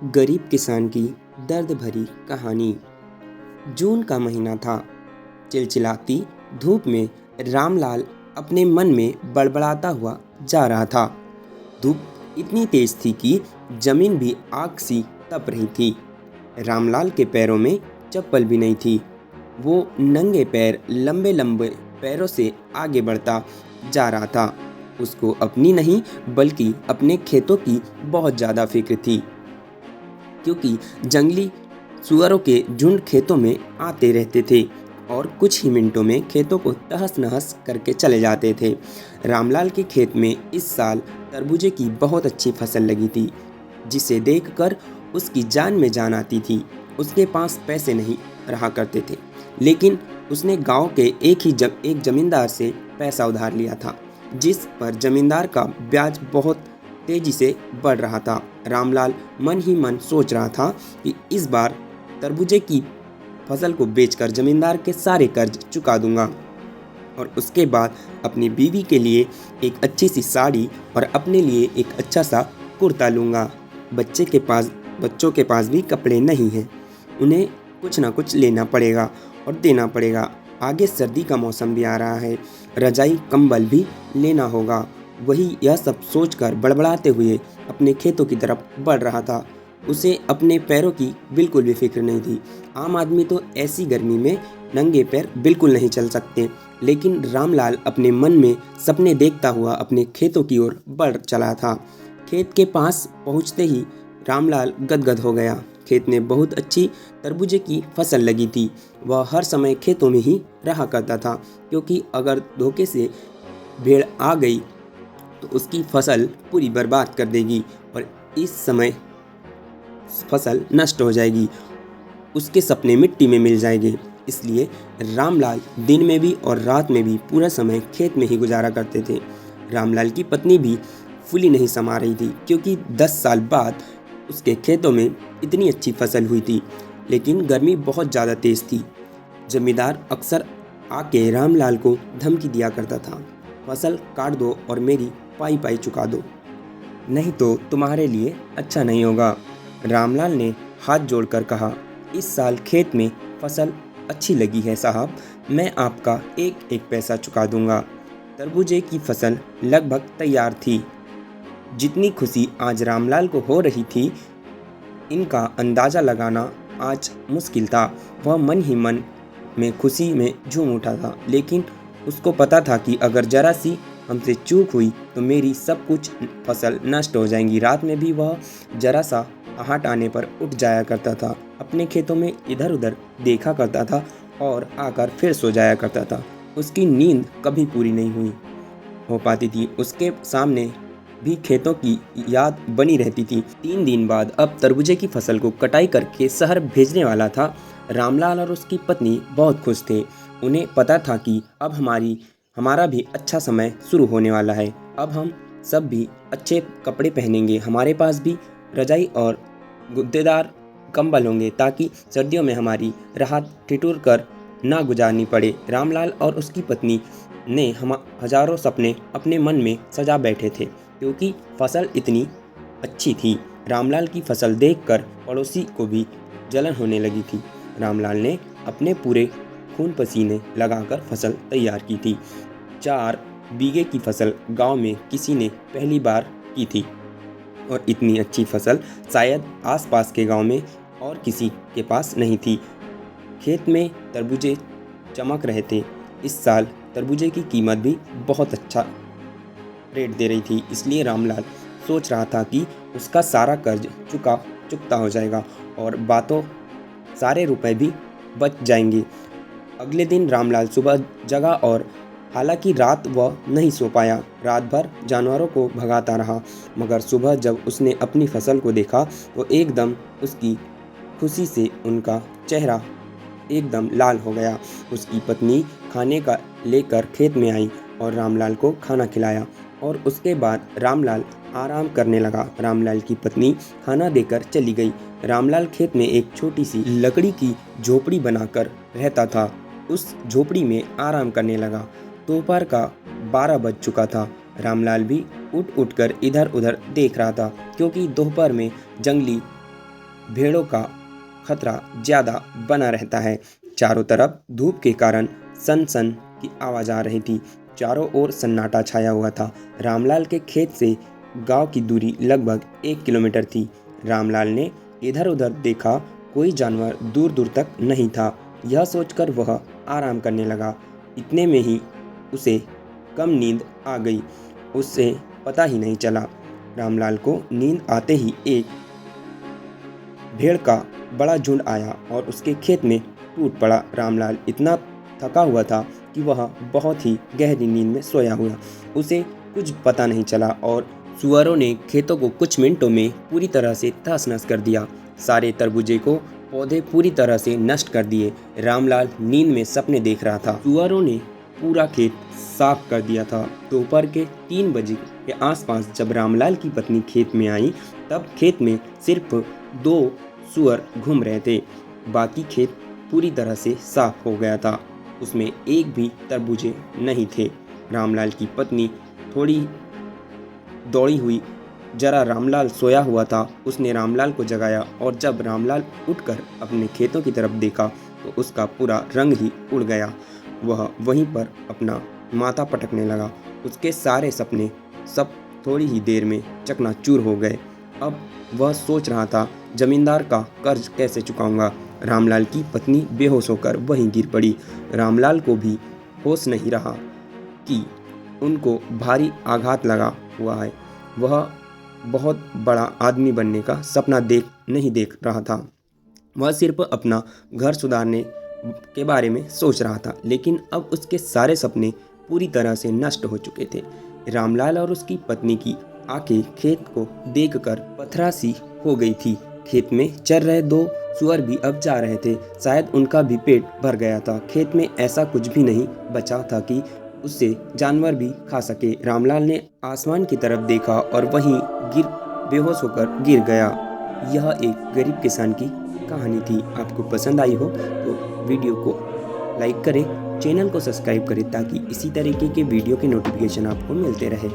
गरीब किसान की दर्द भरी कहानी। जून का महीना था। चिलचिलाती धूप में रामलाल अपने मन में बड़बड़ाता हुआ जा रहा था। धूप इतनी तेज थी कि जमीन भी आग सी तप रही थी। रामलाल के पैरों में चप्पल भी नहीं थी। वो नंगे पैर लंबे लंबे पैरों से आगे बढ़ता जा रहा था। उसको अपनी नहीं बल्कि अपने खेतों की बहुत ज़्यादा फिक्र थी, क्योंकि जंगली सुअरों के झुंड खेतों में आते रहते थे और कुछ ही मिनटों में खेतों को तहस नहस करके चले जाते थे। रामलाल के खेत में इस साल तरबूजे की बहुत अच्छी फसल लगी थी, जिसे देखकर उसकी जान में जान आती थी। उसके पास पैसे नहीं रहा करते थे, लेकिन उसने गांव के एक जमींदार से पैसा उधार लिया था, जिस पर जमींदार का ब्याज बहुत तेजी से बढ़ रहा था। रामलाल मन ही मन सोच रहा था कि इस बार तरबूजे की फसल को बेचकर जमींदार के सारे कर्ज चुका दूंगा और उसके बाद अपनी बीवी के लिए एक अच्छी सी साड़ी और अपने लिए एक अच्छा सा कुर्ता लूँगा। बच्चों के पास भी कपड़े नहीं हैं, उन्हें कुछ ना कुछ लेना पड़ेगा और देना पड़ेगा। आगे सर्दी का मौसम भी आ रहा है, रजाई कंबल भी लेना होगा। वही यह सब सोचकर बड़बड़ाते हुए अपने खेतों की तरफ बढ़ रहा था। उसे अपने पैरों की बिल्कुल भी फिक्र नहीं थी। आम आदमी तो ऐसी गर्मी में नंगे पैर बिल्कुल नहीं चल सकते, लेकिन रामलाल अपने मन में सपने देखता हुआ अपने खेतों की ओर बढ़ चला था। खेत के पास पहुंचते ही रामलाल गदगद हो गया। खेत में बहुत अच्छी तरबूजे की फसल लगी थी। वह हर समय खेतों में ही रहा करता था, क्योंकि अगर धोखे से भेड़ आ गई तो उसकी फसल पूरी बर्बाद कर देगी और इस समय फसल नष्ट हो जाएगी, उसके सपने मिट्टी में मिल जाएंगे। इसलिए रामलाल दिन में भी और रात में भी पूरा समय खेत में ही गुजारा करते थे। रामलाल की पत्नी भी फूली नहीं समा रही थी, क्योंकि 10 साल बाद उसके खेतों में इतनी अच्छी फसल हुई थी, लेकिन गर्मी बहुत ज़्यादा तेज़ थी। जमींदार अक्सर आके रामलाल को धमकी दिया करता था, फसल काट दो और मेरी पाई पाई चुका दो, नहीं तो तुम्हारे लिए अच्छा नहीं होगा। रामलाल ने हाथ जोड़कर कहा, इस साल खेत में फसल अच्छी लगी है साहब, मैं आपका एक एक पैसा चुका दूंगा। तरबूजे की फसल लगभग तैयार थी। जितनी खुशी आज रामलाल को हो रही थी, इनका अंदाज़ा लगाना आज मुश्किल था। वह मन ही मन में खुशी में झूम उठा था, लेकिन उसको पता था कि अगर जरा सी हमसे चूक हुई तो मेरी सब कुछ फसल नष्ट हो जाएंगी। रात में भी वह जरा सा आहट आने पर उठ जाया करता था, अपने खेतों में इधर उधर देखा करता था और आकर फिर सो जाया करता था। उसकी नींद कभी पूरी नहीं हो पाती थी। उसके सामने भी खेतों की याद बनी रहती थी। 3 दिन बाद अब तरबूजे की फसल को कटाई करके शहर भेजने वाला था। रामलाल और उसकी पत्नी बहुत खुश थे। उन्हें पता था कि अब हमारा भी अच्छा समय शुरू होने वाला है। अब हम सब भी अच्छे कपड़े पहनेंगे, हमारे पास भी रजाई और गुद्देदार कंबल होंगे, ताकि सर्दियों में हमारी राहत ठिठुर कर ना गुजारनी पड़े। रामलाल और उसकी पत्नी ने हजारों सपने अपने मन में सजा बैठे थे, क्योंकि फसल इतनी अच्छी थी। रामलाल की फसल देखकर पड़ोसी को भी जलन होने लगी थी। रामलाल ने अपने पूरे खून पसीने लगाकर फसल तैयार की थी। 4 बीघे की फसल गांव में किसी ने पहली बार की थी और इतनी अच्छी फसल शायद आसपास के गांव में और किसी के पास नहीं थी। खेत में तरबूजे चमक रहे थे। इस साल तरबूजे की कीमत भी बहुत अच्छा रेट दे रही थी, इसलिए रामलाल सोच रहा था कि उसका सारा कर्ज चुकता हो जाएगा और सारे रुपए भी बच जाएंगे। अगले दिन रामलाल सुबह जगा और हालांकि रात वह नहीं सो पाया। रात भर जानवरों को भगाता रहा, मगर सुबह जब उसने अपनी फसल को देखा तो एकदम उसकी खुशी से उनका चेहरा एकदम लाल हो गया। उसकी पत्नी खाने का लेकर खेत में आई और रामलाल को खाना खिलाया और उसके बाद रामलाल आराम करने लगा। रामलाल की पत्नी खाना देकर चली गई। रामलाल खेत में एक छोटी सी लकड़ी की झोपड़ी बनाकर रहता था। उस झोपड़ी में आराम करने लगा। दोपहर का 12 बज चुका था। रामलाल भी उठ कर इधर उधर देख रहा था, क्योंकि दोपहर में जंगली भेड़ों का खतरा ज़्यादा बना रहता है। चारों तरफ धूप के कारण सन सन की आवाज़ आ रही थी। चारों ओर सन्नाटा छाया हुआ था। रामलाल के खेत से गांव की दूरी लगभग 1 किलोमीटर थी। रामलाल ने इधर उधर देखा, कोई जानवर दूर दूर तक नहीं था। यह सोचकर वह आराम करने लगा। इतने में ही उसे कम नींद आ गई। उससे पता ही नहीं चला। रामलाल को नींद आते ही एक भेड़ का बड़ा झुंड आया और उसके खेत में टूट पड़ा। रामलाल इतना थका हुआ था कि वह बहुत ही गहरी नींद में सोया हुआ। उसे कुछ पता नहीं चला और सुअरों ने खेतों को कुछ मिनटों में पूरी तरह से तहस नहस कर दिया। सारे तरबूजे को पौधे पूरी तरह से नष्ट कर दिए। रामलाल नींद में सपने देख रहा था। सुअरों ने पूरा खेत साफ कर दिया था। दोपहर के 3 बजे के आसपास जब रामलाल की पत्नी खेत में आई, तब खेत में सिर्फ 2 सुअर घूम रहे थे। बाकी खेत पूरी तरह से साफ हो गया था। उसमें एक भी तरबूजे नहीं थे। रामलाल की पत्नी थोड़ी दौड़ी हुई, जरा रामलाल सोया हुआ था, उसने रामलाल को जगाया और जब रामलाल उठकर अपने खेतों की तरफ देखा तो उसका पूरा रंग ही उड़ गया। वह वहीं पर अपना माथा पटकने लगा। उसके सारे सपने सब थोड़ी ही देर में चकनाचूर हो गए। अब वह सोच रहा था, जमींदार का कर्ज कैसे चुकाऊंगा। रामलाल की पत्नी बेहोश होकर वहीं गिर पड़ी। रामलाल को भी होश नहीं रहा कि उनको भारी आघात लगा हुआ है। वह बहुत बड़ा आदमी बनने का सपना नहीं देख रहा था। वह सिर्फ अपना घर सुधारने के बारे में सोच रहा था, लेकिन अब उसके सारे सपने पूरी तरह से नष्ट हो चुके थे। रामलाल और उसकी पत्नी की आंखें खेत को देखकर पथरा सी हो गई थी। खेत में चर रहे 2 सुअर भी अब जा रहे थे। शायद उनका भी पेट भर गया था। खेत में ऐसा कुछ भी नहीं बचा था कि उससे जानवर भी खा सके। रामलाल ने आसमान की तरफ देखा और वहीं बेहोश होकर गिर गया। यह एक गरीब किसान की कहानी थी। आपको पसंद आई हो तो वीडियो को लाइक करें, चैनल को सब्सक्राइब करें ताकि इसी तरीके के वीडियो के नोटिफिकेशन आपको मिलते रहे।